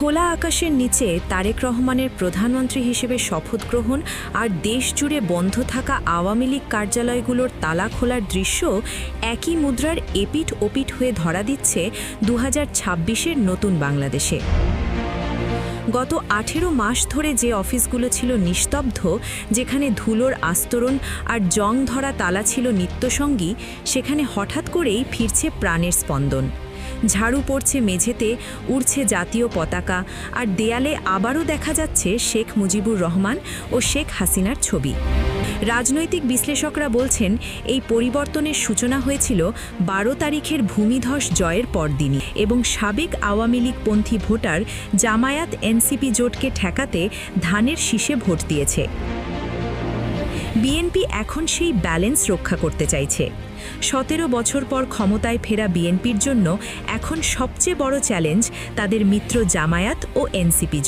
খোলা আকাশের নিচে তারেক রহমানের প্রধানমন্ত্রী হিসেবে শপথ গ্রহণ আর দেশ জুড়ে বন্ধ থাকা আওয়ামী লীগ কার্যালয়গুলোর তালা খোলার দৃশ্য একই মুদ্রার এপিঠ ওপিঠ হয়ে ধরা দিচ্ছে 2026-এর নতুন বাংলাদেশে। গত 18 মাস ধরে যে অফিসগুলো ছিল নিস্তব্ধ, যেখানে ধুলোর আস্তরণ আর জং ধরা তালা ছিল নিত্যসঙ্গী, সেখানে হঠাৎ করেই ফিরছে প্রাণের স্পন্দন। ঝাড়ু পড়ছে মেঝেতে, উড়ছে জাতীয় পতাকা, আর দেয়ালে আবারও দেখা যাচ্ছে শেখ মুজিবুর রহমান ও শেখ হাসিনার ছবি। রাজনৈতিক বিশ্লেষকরা বলছেন, এই পরিবর্তনের সূচনা হয়েছিল 12 তারিখের ভূমিধস জয়ের পরদিনই, এবং সাবেক আওয়ামী লীগপন্থী ভোটার জামায়াত এনসিপি জোটকে ঠেকাতে ধানের শীষে ভোট দিয়েছে। বিএনপি এখন সেই ব্যালেন্স রক্ষা করতে চাইছে। 17 বছর পর ক্ষমতায় ফেরা বিএনপির জন্য এখন সবচেয়ে বড় চ্যালেঞ্জ তাদের মিত্র জামায়াত ও এনসিপি জোট।